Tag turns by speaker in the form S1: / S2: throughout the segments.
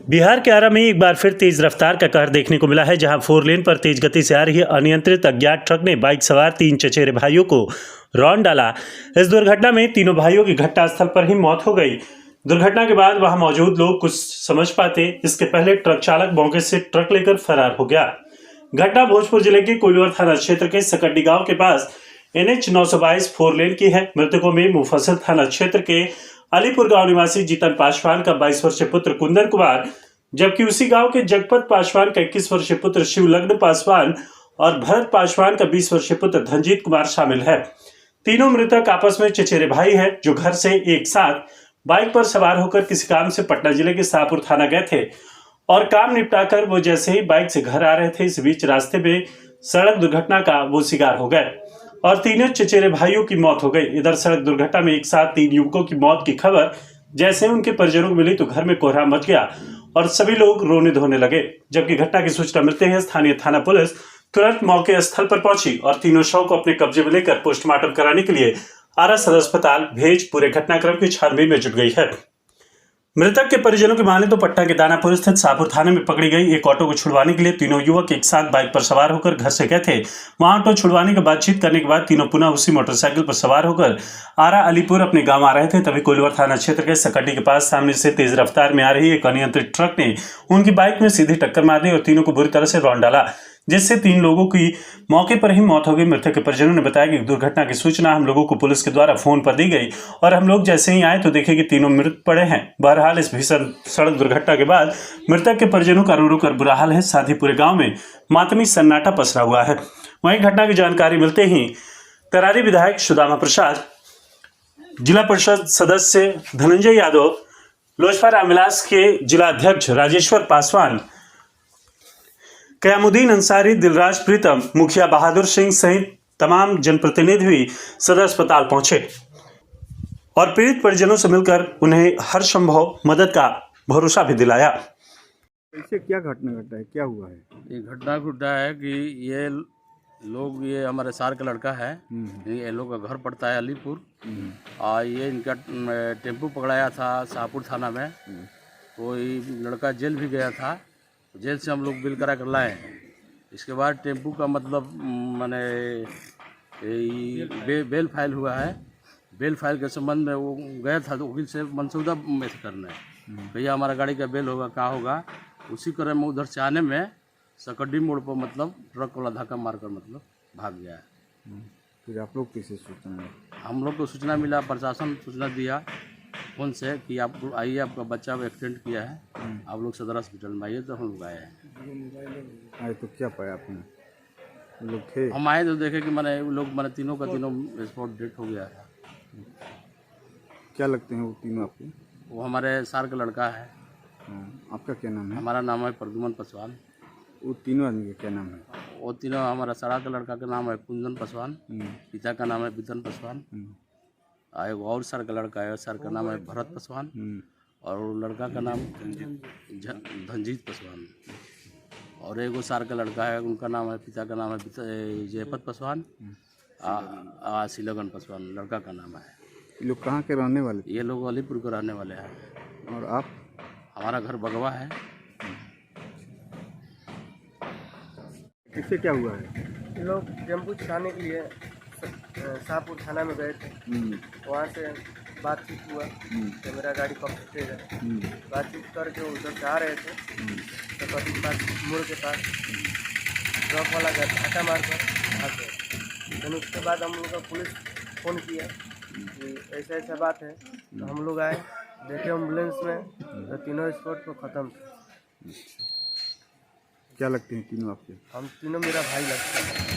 S1: बिहार के आरा में एक बार फिर तेज रफ्तार का कहर देखने को मिला है, जहां 4 लेन पर तेज गति से आ रही अनियंत्रित अज्ञात ट्रक ने बाइक सवार 3 चचेरे भाइयों को रौंद डाला। इस दुर्घटना में तीनों भाइयों की घटनास्थल पर ही मौत हो गई। दुर्घटना के बाद वहां मौजूद लोग कुछ समझ पाते इसके पहले ट्रक चालक मौके से ट्रक लेकर फरार हो गया। घटना भोजपुर जिले के कोइलवर थाना क्षेत्र के सकड्डी गांव के पास NH 922 4 लेन की है। मृतकों में मुफस्सिल थाना क्षेत्र के अलीपुर गांव निवासी जीतन पासवान का 22 वर्षीय पुत्र कुंदन कुमार, जबकि उसी गांव के जगपत पासवान का 21 वर्षीय पुत्र शिवलग्न पासवान और भरत पासवान का 20 वर्षीय पुत्र धनजीत कुमार शामिल है। तीनों मृतक आपस में चचेरे भाई हैं, जो घर से एक साथ बाइक पर सवार होकर किसी काम से पटना जिले के शाहपुर थाना गए थे और काम निपटाकर वो जैसे ही बाइक से घर आ रहे थे, इस बीच रास्ते में सड़क दुर्घटना का वो शिकार हो गए और तीनों चचेरे भाइयों की मौत हो गई। इधर सड़क दुर्घटना में एक साथ 3 युवकों की मौत की खबर जैसे उनके परिजनों को मिली तो घर में कोहराम मच गया और सभी लोग रोने धोने लगे। जबकि घटना की सूचना मिलते ही स्थानीय थाना पुलिस तुरंत मौके स्थल पर पहुंची और तीनों शव को अपने कब्जे में लेकर पोस्टमार्टम कराने के लिए आरा सदर अस्पताल भेज पूरे घटनाक्रम की छानबीन में जुट गई है। मृतक के परिजनों की माने तो पटना के दानापुर स्थित शाहपुर थाने में पकड़ी गई एक ऑटो को छुड़वाने के लिए तीनों युवक एक साथ बाइक पर सवार होकर घर से गए थे। वहां ऑटो छुड़वाने की बातचीत करने के बाद तीनों पुनः उसी मोटरसाइकिल पर सवार होकर आरा अलीपुर अपने गांव आ रहे थे। तभी कोइलवर थाना क्षेत्र के सकड्डी के पास सामने से तेज रफ्तार में आ रही एक अनियंत्रित ट्रक ने उनकी बाइक में सीधी टक्कर मार दी और तीनों को बुरी तरह से रौंद डाला, जिससे 3 लोगों की मौके पर ही मौत हो गई। मृतक के परिजनों ने बताया कि दुर्घटना की सूचना हम लोगों को पुलिस के द्वारा फोन पर दी गई और हम लोग जैसे ही आए तो देखे कि तीनों मृत पड़े हैं। बहरहाल इस भीषण सड़क दुर्घटना के बाद मृतक के परिजनों का रो रो कर बुरा हाल है, साथ ही पूरे गांव में मातमी सन्नाटा पसरा हुआ है। वहीं घटना की जानकारी मिलते ही तरारी विधायक सुदामा प्रसाद, जिला परिषद सदस्य धनंजय यादव, लोजपा रामविलास के जिला अध्यक्ष राजेश्वर पासवान, कयामुद्दीन अंसारी, दिलराज प्रीतम, मुखिया बहादुर सिंह सहित तमाम जनप्रतिनिधि भी सदर अस्पताल पहुंचे और पीड़ित परिजनों से मिलकर उन्हें हर संभव मदद का भरोसा भी दिलाया।
S2: इससे क्या घटना घटा है, क्या हुआ है?
S3: ये घटना घटा है कि ये लोग, ये हमारे सार का लड़का है, ये लोग का घर पड़ता है अलीपुर और ये इनका टेम्पू पकड़ाया था शाहपुर थाना में। कोई लड़का जेल भी गया था, जेल से हम लोग बिल करा कर लाए हैं। इसके बाद टेम्पू का मतलब माने बेल फाइल हुआ है। बेल फाइल के संबंध में वो गया था तो वकील से मनसूदा करने, भैया हमारा गाड़ी का बेल होगा, क्या होगा। उसी क्रम में उधर से आने में सकड्डी मोड़ पर मतलब ट्रक वाला धक्का मारकर मतलब भाग गया।
S2: फिर आप लोग कैसे सूचना मिला?
S3: हम लोग को सूचना मिला, प्रशासन सूचना दिया फोन से कि आप आइए, आपका बच्चा को एक्सीडेंट किया है, आप लोग सदर हॉस्पिटल में आइए। तो हम लोग आए हैं।
S2: आए तो क्या पाया आपने? वो लोग थे?
S3: हम आए तो देखे कि मैंने वो लोग मैंने तीनों का तीनों स्पॉट डेथ हो गया है।
S2: क्या लगते हैं वो तीनों आपके?
S3: वो हमारे सार का लड़का है।
S2: आपका क्या नाम है?
S3: हमारा नाम है प्रद्युमन पासवान।
S2: वो तीनों आदमी का क्या नाम है?
S3: वो तीनों, हमारा सारा का लड़का का नाम है कुंदन पासवान, पिता का नाम है बितन पासवान, एक और सर का लड़का है, सर का नाम है भरत पासवान और लड़का का नाम धनजीत पासवान। और एक सर का लड़का है, उनका नाम है, पिता का नाम है जयपत पासवान, शिलगन पासवान लड़का का नाम है।
S2: ये लोग कहाँ के रहने वाले थे?
S3: ये लोग अलीपुर के रहने वाले हैं।
S2: और आप?
S3: हमारा घर बगवा है।
S2: इससे क्या हुआ है?
S4: लोग टेम्पू चढ़ाने के लिए शाहपुर थाना में गए थे। वहाँ से बातचीत हुआ कि मेरा गाड़ी कब छूटेगा। बातचीत करके उधर से आ रहे थे तो कभी पास मोड़ के पास ट्रक वाला धक्का मार कर भाग गए। फिर उसके बाद हम लोग को पुलिस फ़ोन किया कि ऐसा ऐसा बात है। तो हम लोग आए, देखे एम्बुलेंस में तो तीनों स्पॉट पर ख़त्म थे।
S2: क्या लगते हैं तीनों आपके? हम
S4: तीनों मेरा भाई लगता है,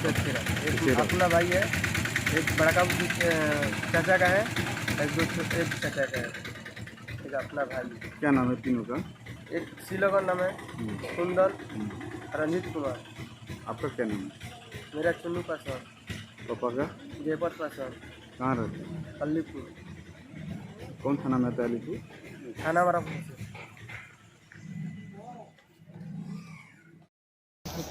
S4: एक अपना भाई है, एक बड़का चाचा का है, एक चाचा का है, एक अपना भाई।
S2: क्या नाम है तीनों का?
S4: एक शिलगन नाम है, कुंदन, रंजीत कुमार।
S2: आपका क्या नाम है?
S4: मेरा चुन्नू पासवान।
S2: पापा का?
S4: जयपत पासवान।
S2: कहाँ रहते हैं?
S4: अलीपुर।
S2: कौन थाना में आता है अलीपुर?
S4: थाना वाला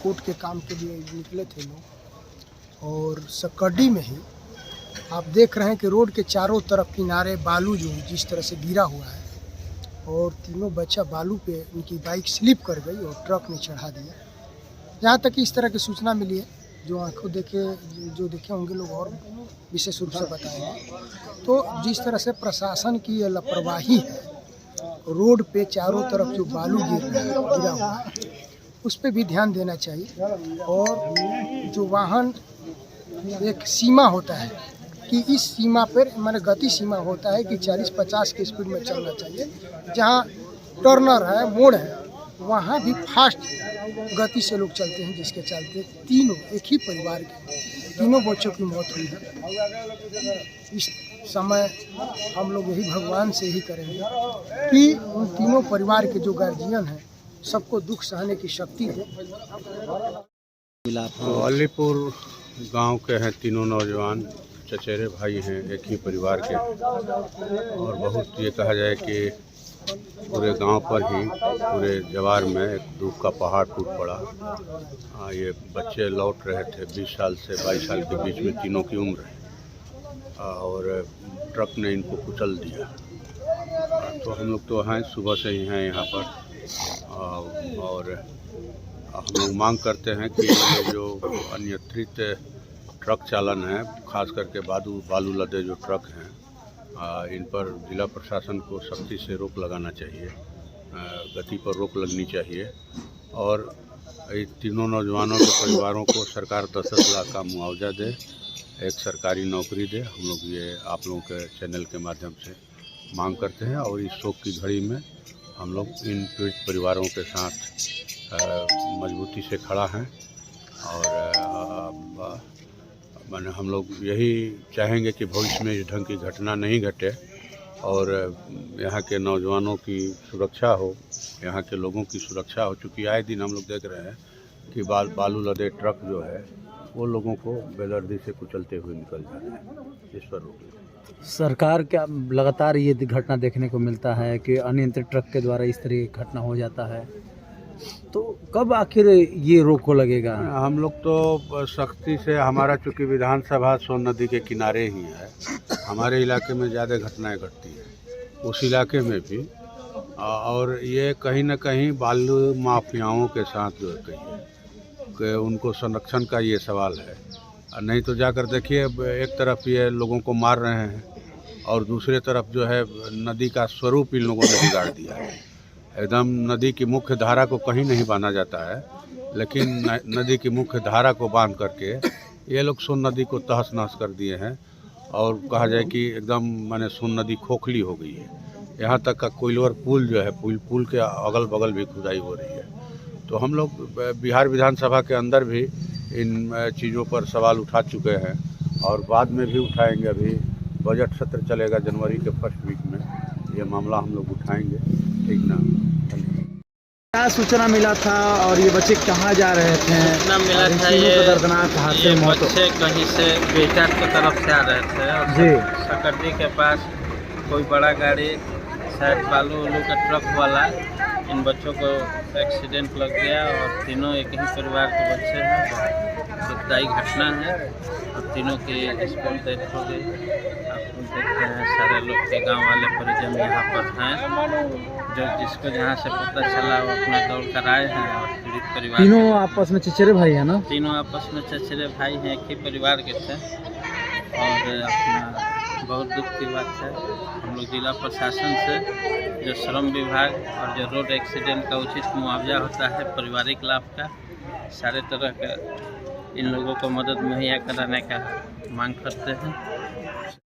S5: कोर्ट के काम के लिए निकले थे लोग और सकड्डी में ही आप देख रहे हैं कि रोड के चारों तरफ किनारे बालू जो जिस तरह से गिरा हुआ है और तीनों बच्चा बालू पे उनकी बाइक स्लिप कर गई और ट्रक ने चढ़ा दिया। जहाँ तक कि इस तरह की सूचना मिली है, जो आंखों जो देखे होंगे लोग और विशेष रूप से बताएंगे। तो जिस तरह से प्रशासन की ये लापरवाही है, रोड पे चारों तरफ जो बालू गिरा हुआ है, उस पर भी ध्यान देना चाहिए। और जो वाहन एक सीमा होता है कि इस सीमा पर माने गति सीमा होता है कि 40-50 की स्पीड में चलना चाहिए। जहाँ टर्नर है, मोड़ है, वहाँ भी फास्ट गति से लोग चलते हैं, जिसके चलते तीनों एक ही परिवार के तीनों बच्चों की मौत हुई है। इस समय हम लोग यही भगवान से ही करेंगे कि उन तीनों परिवार के जो गार्जियन हैं सबको दुख सहने की शक्ति दे।
S6: अलीपुर गांव के हैं तीनों नौजवान, चचेरे भाई हैं, एक ही परिवार के। और बहुत ये कहा जाए कि पूरे गांव पर ही, पूरे जवार में एक दुख का पहाड़ टूट पड़ा। ये बच्चे लौट रहे थे 20 साल से 22 साल के बीच में तीनों की उम्र है, और ट्रक ने इनको कुचल दिया। तो हम लोग तो हैं, सुबह से ही हैं यहाँ पर, और हम लोग मांग करते हैं कि ये जो अनियंत्रित ट्रक चालन है, खास करके बालू लदे जो ट्रक हैं, इन पर जिला प्रशासन को सख्ती से रोक लगाना चाहिए, गति पर रोक लगनी चाहिए। और तीनों नौजवानों के परिवारों को सरकार 10-10 लाख का मुआवजा दे, एक सरकारी नौकरी दे। हम लोग ये आप लोगों के चैनल के माध्यम से मांग करते हैं। और इस शोक की घड़ी में हम लोग इन पीड़ित परिवारों के साथ मजबूती से खड़ा हैं। और माने हम लोग यही चाहेंगे कि भविष्य में इस ढंग की घटना नहीं घटे, और यहाँ के नौजवानों की सुरक्षा हो, यहाँ के लोगों की सुरक्षा हो। चूँकि आए दिन हम लोग देख रहे हैं कि बालू लदे ट्रक जो है वो लोगों को बेदर्दी से कुचलते हुए निकल जा रहे हैं। इस पर रोक।
S7: सरकार क्या लगातार ये घटना देखने को मिलता है कि अनियंत्रित ट्रक के द्वारा इस तरह की घटना हो जाता है, तो कब आखिर ये रोको लगेगा?
S6: हम लोग तो सख्ती से, हमारा चूँकि विधानसभा सोन नदी के किनारे ही है, हमारे इलाके में ज़्यादा घटनाएं घटती हैं, उस इलाके में भी। और ये कहीं ना कहीं बालू माफियाओं के साथ जो है कहीं कि उनको संरक्षण का ये सवाल है। नहीं तो जाकर देखिए, एक तरफ ये लोगों को मार रहे हैं और दूसरे तरफ जो है नदी का स्वरूप इन लोगों ने बिगाड़ दिया है। एकदम नदी की मुख्य धारा को कहीं नहीं बांधा जाता है, लेकिन नदी की मुख्य धारा को बांध करके ये लोग सोन नदी को तहस नहस कर दिए हैं। और कहा जाए कि एकदम माने सोन नदी खोखली हो गई है। यहाँ तक का कोइलवर पुल जो है, पुल के अगल बगल भी खुदाई हो रही है। तो हम लोग बिहार विधानसभा के अंदर भी इन चीज़ों पर सवाल उठा चुके हैं, और बाद में भी उठाएंगे। अभी बजट सत्र चलेगा जनवरी के फर्स्ट वीक में, ये मामला हम लोग उठाएंगे। ठीक ना?
S7: क्या सूचना मिला था और ये बच्चे कहाँ जा रहे थे?
S8: सूचना मिला था ये
S7: दर्दनाक हादसे में
S8: बच्चे कहीं से बेहतर की तरफ से आ रहे थे, और
S7: जी
S8: सकड्डी के पास कोई बड़ा गाड़ी, शायद बालू का ट्रक वाला, इन बच्चों को एक्सीडेंट लग गया। और तीनों एक ही परिवार के बच्चे हैं। दुखदायी घटना है, और तीनों की स्पॉट डेथ हो गई। आप देखते हैं सारे लोग के गांव वाले परिजन यहाँ पर हैं, जो जिसको जहाँ से पता चला वो अपना दौड़ कर आए हैं। और पीड़ित परिवार
S7: तीनों आपस में चचेरे भाई है ना?
S8: तीनों आपस में चचेरे भाई हैं, एक ही परिवार के थे। और अपना बहुत दुख की बात है। हम लोग जिला प्रशासन से, जो श्रम विभाग और जो रोड एक्सीडेंट का उचित मुआवजा होता है पारिवारिक लाभ का, सारे तरह का इन लोगों को मदद मुहैया कराने का मांग करते हैं।